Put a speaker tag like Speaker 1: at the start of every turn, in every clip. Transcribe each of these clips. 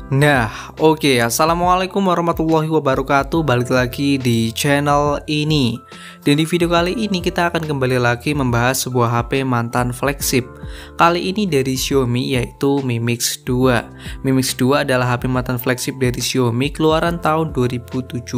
Speaker 1: Assalamualaikum warahmatullahi wabarakatuh. Balik lagi di channel ini. Dan di video kali ini kita akan kembali lagi membahas sebuah HP mantan flagship. Kali ini dari Xiaomi, yaitu Mi Mix 2. Mi Mix 2 adalah HP mantan flagship dari Xiaomi keluaran tahun 2017.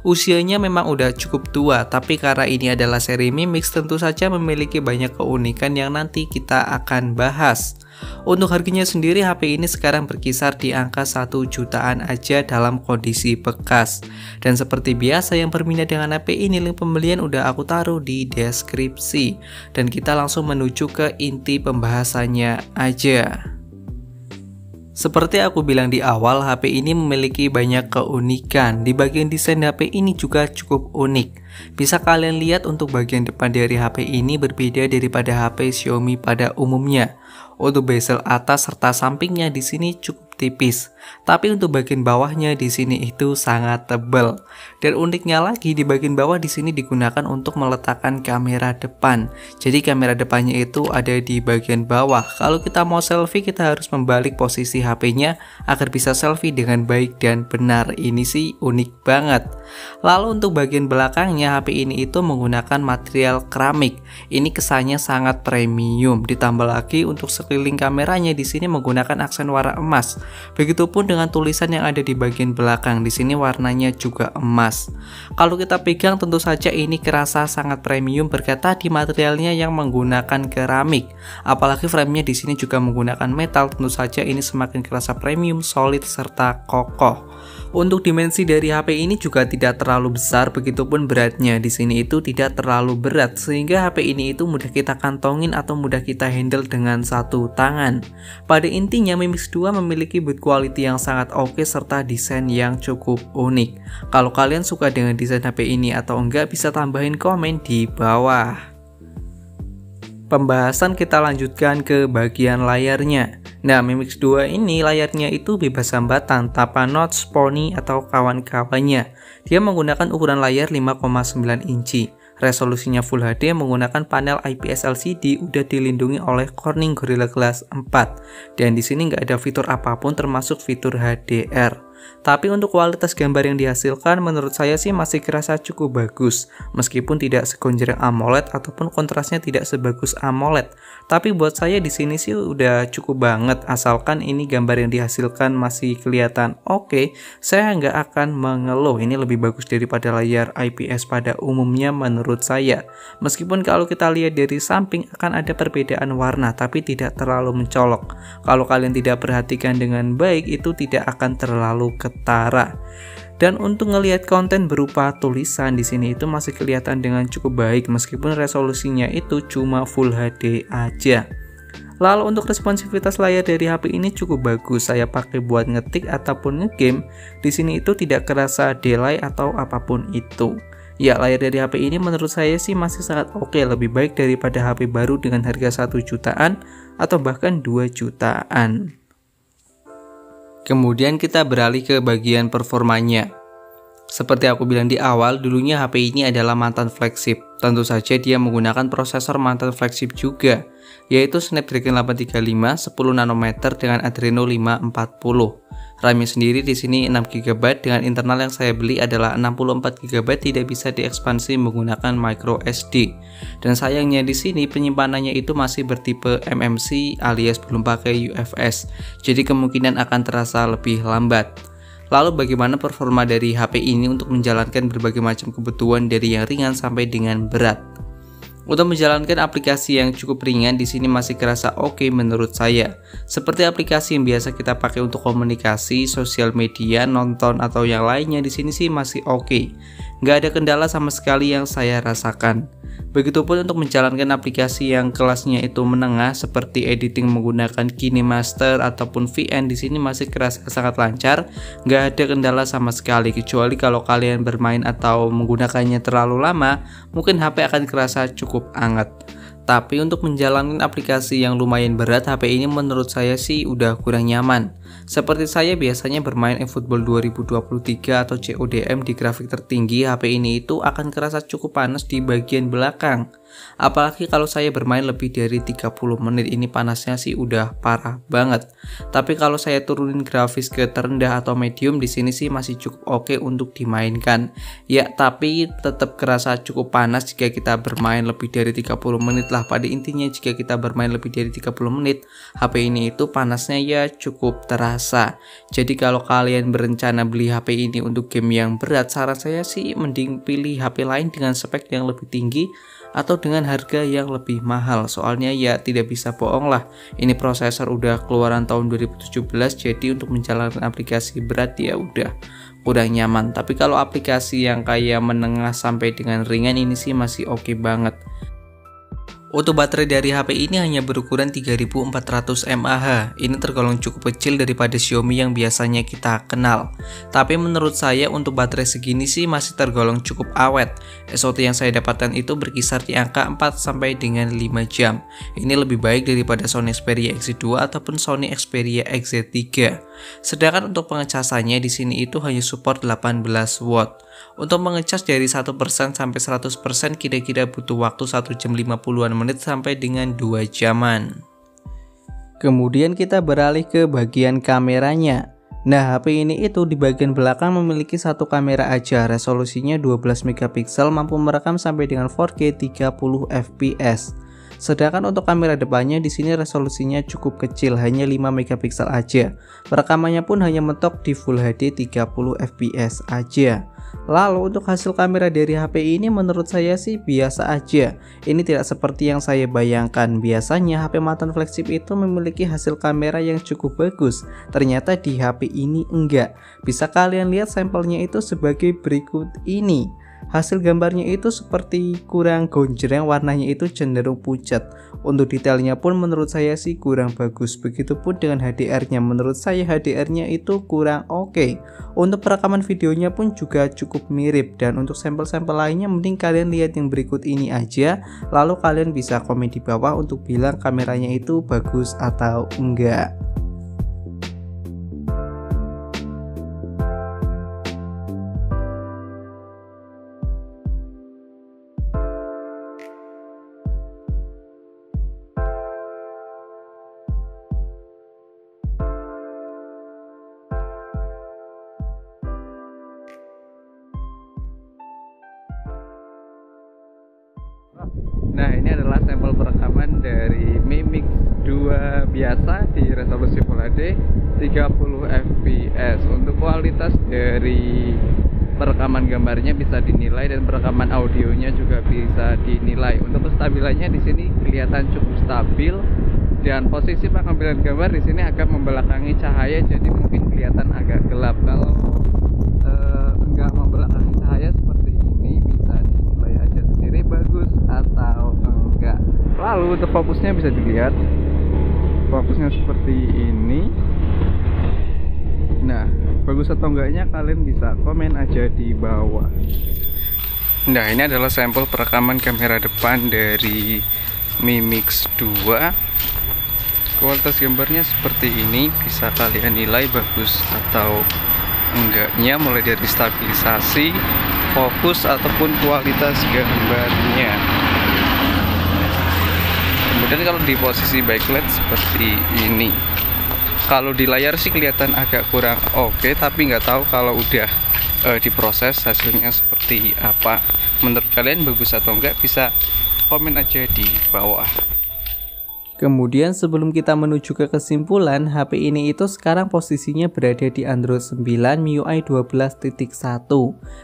Speaker 1: Usianya memang udah cukup tua, tapi karena ini adalah seri Mi Mix, tentu saja memiliki banyak keunikan yang nanti kita akan bahas. Untuk harganya sendiri, HP ini sekarang berkisar di angka 1 jutaan aja dalam kondisi bekas. Dan seperti biasa, yang berminat dengan HP ini, link pembelian udah aku taruh di deskripsi. Dan kita langsung menuju ke inti pembahasannya aja. Seperti aku bilang di awal, HP ini memiliki banyak keunikan. Di bagian desain HP ini juga cukup unik. Bisa kalian lihat untuk bagian depan dari HP ini berbeda daripada HP Xiaomi pada umumnya. Untuk bezel atas serta sampingnya di sini cukup tipis, tapi untuk bagian bawahnya di sini itu sangat tebal. Dan uniknya lagi, di bagian bawah di sini digunakan untuk meletakkan kamera depan. Jadi kamera depannya itu ada di bagian bawah. Kalau kita mau selfie, kita harus membalik posisi HP-nya agar bisa selfie dengan baik dan benar. Ini sih unik banget. Lalu untuk bagian belakangnya, HP ini itu menggunakan material keramik. Ini kesannya sangat premium. Ditambah lagi untuk sekeliling kameranya di sini menggunakan aksen warna emas. Begitupun dengan tulisan yang ada di bagian belakang, di sini warnanya juga emas. Kalau kita pegang, tentu saja ini kerasa sangat premium berkat tadi materialnya yang menggunakan keramik. Apalagi framenya di sini juga menggunakan metal, tentu saja ini semakin kerasa premium, solid serta kokoh. Untuk dimensi dari HP ini juga tidak terlalu besar, begitupun beratnya di sini itu tidak terlalu berat, sehingga HP ini itu mudah kita kantongin atau mudah kita handle dengan satu tangan. Pada intinya, Mi Mix 2 memiliki build quality yang sangat oke serta desain yang cukup unik. Kalau kalian suka dengan desain HP ini atau enggak, bisa tambahin komen di bawah. Pembahasan kita lanjutkan ke bagian layarnya. Nah, Mi Mix 2 ini layarnya itu bebas hambatan, tanpa notch, poni, atau kawan-kawannya. Dia menggunakan ukuran layar 5,9 inci. Resolusinya Full HD, menggunakan panel IPS LCD, udah dilindungi oleh Corning Gorilla Glass 4. Dan di sini nggak ada fitur apapun termasuk fitur HDR. Tapi untuk kualitas gambar yang dihasilkan, menurut saya sih masih kerasa cukup bagus. Meskipun tidak segonjreng AMOLED ataupun kontrasnya tidak sebagus AMOLED. Tapi buat saya di sini sih udah cukup banget, asalkan ini gambar yang dihasilkan masih kelihatan oke. Saya nggak akan mengeluh, ini lebih bagus daripada layar IPS pada umumnya menurut saya. Meskipun kalau kita lihat dari samping akan ada perbedaan warna, tapi tidak terlalu mencolok. Kalau kalian tidak perhatikan dengan baik, itu tidak akan terlalu ketara. Dan untuk ngelihat konten berupa tulisan di sini itu masih kelihatan dengan cukup baik, meskipun resolusinya itu cuma Full HD aja. Lalu untuk responsivitas layar dari HP ini cukup bagus. Saya pakai buat ngetik ataupun ngegame. Di sini itu tidak kerasa delay atau apapun itu. Ya, layar dari HP ini menurut saya sih masih sangat oke, lebih baik daripada HP baru dengan harga 1 jutaan atau bahkan 2 jutaan. Kemudian kita beralih ke bagian performanya. Seperti aku bilang di awal, dulunya HP ini adalah mantan flagship. Tentu saja dia menggunakan prosesor mantan flagship juga, yaitu Snapdragon 835 10 nanometer dengan Adreno 540. RAM-nya sendiri di sini 6 GB dengan internal yang saya beli adalah 64 GB, tidak bisa diekspansi menggunakan micro SD. Dan sayangnya di sini penyimpanannya itu masih bertipe MMC alias belum pakai UFS. Jadi kemungkinan akan terasa lebih lambat. Lalu bagaimana performa dari HP ini untuk menjalankan berbagai macam kebutuhan dari yang ringan sampai dengan berat? Untuk menjalankan aplikasi yang cukup ringan di sini masih kerasa oke menurut saya. Seperti aplikasi yang biasa kita pakai untuk komunikasi, sosial media, nonton atau yang lainnya, di sini sih masih oke. Nggak ada kendala sama sekali yang saya rasakan. Begitupun untuk menjalankan aplikasi yang kelasnya itu menengah seperti editing menggunakan KineMaster ataupun VN, di sini masih kerasa sangat lancar, nggak ada kendala sama sekali, kecuali kalau kalian bermain atau menggunakannya terlalu lama, mungkin HP akan kerasa cukup hangat. Tapi untuk menjalankan aplikasi yang lumayan berat, HP ini menurut saya sih udah kurang nyaman. Seperti saya biasanya bermain eFootball 2023 atau CODM di grafik tertinggi, HP ini itu akan kerasa cukup panas di bagian belakang. Apalagi kalau saya bermain lebih dari 30 menit, ini panasnya sih udah parah banget. Tapi kalau saya turunin grafis ke terendah atau medium, di sini sih masih cukup oke untuk dimainkan. Ya, tapi tetap kerasa cukup panas jika kita bermain lebih dari 30 menit lah. Pada intinya jika kita bermain lebih dari 30 menit, HP ini itu panasnya ya cukup terasa. Jadi kalau kalian berencana beli HP ini untuk game yang berat, saran saya sih mending pilih HP lain dengan spek yang lebih tinggi atau dengan harga yang lebih mahal. Soalnya ya tidak bisa bohong lah, ini prosesor udah keluaran tahun 2017, jadi untuk menjalankan aplikasi berat ya udah kurang nyaman. Tapi kalau aplikasi yang kayak menengah sampai dengan ringan ini sih masih oke banget. Untuk baterai dari HP ini hanya berukuran 3400 mAh. Ini tergolong cukup kecil daripada Xiaomi yang biasanya kita kenal. Tapi menurut saya untuk baterai segini sih masih tergolong cukup awet. SOT yang saya dapatkan itu berkisar di angka 4 sampai dengan 5 jam. Ini lebih baik daripada Sony Xperia XZ2 ataupun Sony Xperia XZ3. Sedangkan untuk pengecasannya di sini itu hanya support 18 watt. Untuk mengecas dari 1% sampai 100% kira-kira butuh waktu 1 jam 50-an menit sampai dengan 2 jaman. Kemudian kita beralih ke bagian kameranya. Nah, HP ini itu di bagian belakang memiliki satu kamera aja, resolusinya 12 megapiksel, mampu merekam sampai dengan 4K 30 fps. Sedangkan untuk kamera depannya di sini resolusinya cukup kecil, hanya 5 megapiksel aja. Perekamannya pun hanya mentok di Full HD 30 fps aja. Lalu untuk hasil kamera dari HP ini menurut saya sih biasa aja. Ini tidak seperti yang saya bayangkan. Biasanya HP mantan flagship itu memiliki hasil kamera yang cukup bagus. Ternyata di HP ini enggak. Bisa kalian lihat sampelnya itu sebagai berikut ini. Hasil gambarnya itu seperti kurang gonjreng, warnanya itu cenderung pucat. Untuk detailnya pun menurut saya sih kurang bagus. Begitupun dengan HDR-nya, menurut saya HDR-nya itu kurang oke. Untuk perekaman videonya pun juga cukup mirip. Dan untuk sampel-sampel lainnya mending kalian lihat yang berikut ini aja. Lalu kalian bisa komen di bawah untuk bilang kameranya itu bagus atau enggak. Nah, ini adalah sampel perekaman dari Mi Mix 2 biasa di resolusi Full HD 30 fps. Untuk kualitas dari perekaman gambarnya bisa dinilai dan perekaman audionya juga bisa dinilai. Untuk kestabilannya di sini kelihatan cukup stabil dan posisi pengambilan gambar di sini agak membelakangi cahaya, jadi mungkin kelihatan agak gelap. Kalau enggak membelakangi cahaya seperti ini bisa dinilai aja sendiri bagus atau enggak. Lalu untuk fokusnya bisa dilihat, fokusnya seperti ini. Nah, bagus atau enggaknya kalian bisa komen aja di bawah. Nah, ini adalah sampel perekaman kamera depan dari Mi Mix 2. Kualitas gambarnya seperti ini, bisa kalian nilai bagus atau enggaknya mulai dari stabilisasi, fokus ataupun kualitas gambarnya. Kemudian kalau di posisi backlight seperti ini. Kalau di layar sih kelihatan agak kurang oke, tapi nggak tahu kalau udah diproses hasilnya seperti apa. Menurut kalian bagus atau enggak, bisa komen aja di bawah. Kemudian sebelum kita menuju ke kesimpulan, HP ini itu sekarang posisinya berada di Android 9 MIUI 12.1.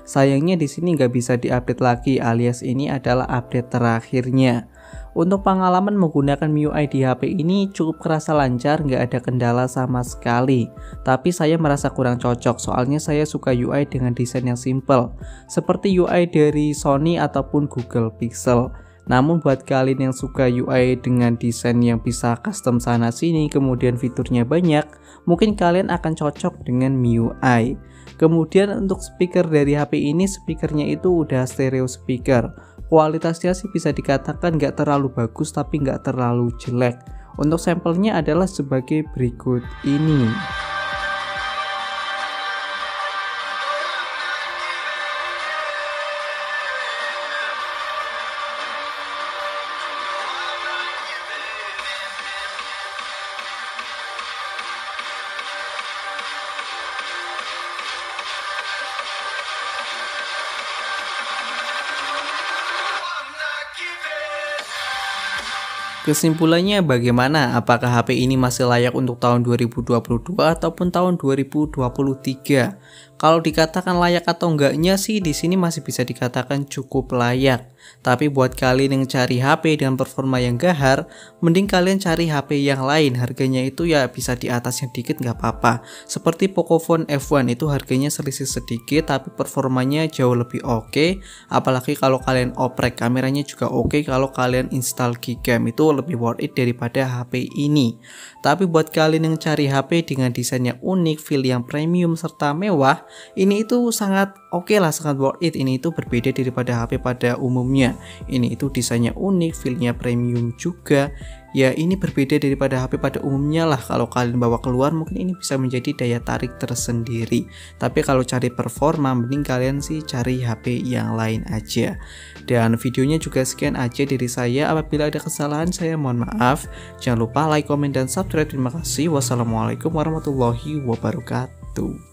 Speaker 1: Sayangnya di sini nggak bisa diupdate lagi, alias ini adalah update terakhirnya. Untuk pengalaman menggunakan MIUI di HP ini cukup kerasa lancar, nggak ada kendala sama sekali. Tapi saya merasa kurang cocok, soalnya saya suka UI dengan desain yang simple, seperti UI dari Sony ataupun Google Pixel. Namun buat kalian yang suka UI dengan desain yang bisa custom sana sini, kemudian fiturnya banyak, mungkin kalian akan cocok dengan MIUI. Kemudian untuk speaker dari HP ini, speakernya itu udah stereo speaker. Kualitasnya sih bisa dikatakan nggak terlalu bagus tapi nggak terlalu jelek. Untuk sampelnya adalah sebagai berikut ini. Kesimpulannya bagaimana? Apakah HP ini masih layak untuk tahun 2022 ataupun tahun 2023? Kalau dikatakan layak atau enggaknya sih di sini masih bisa dikatakan cukup layak. Tapi buat kalian yang cari HP dengan performa yang gahar, mending kalian cari HP yang lain. Harganya itu ya bisa di atasnya dikit nggak apa-apa. Seperti Pocophone F1 itu harganya selisih sedikit tapi performanya jauh lebih oke. Apalagi kalau kalian oprek, kameranya juga oke. Kalau kalian install Gcam itu lebih worth it daripada HP ini. Tapi buat kalian yang cari HP dengan desainnya unik, feel yang premium serta mewah, ini itu sangat oke lah, sangat worth it. Ini itu berbeda daripada HP pada umumnya. Ini itu desainnya unik, feelnya premium juga. Ya ini berbeda daripada HP pada umumnya lah. Kalau kalian bawa keluar mungkin ini bisa menjadi daya tarik tersendiri. Tapi kalau cari performa mending kalian sih cari HP yang lain aja. Dan videonya juga sekian aja dari saya. Apabila ada kesalahan saya mohon maaf. Jangan lupa like, komen, dan subscribe. Terima kasih. Wassalamualaikum warahmatullahi wabarakatuh.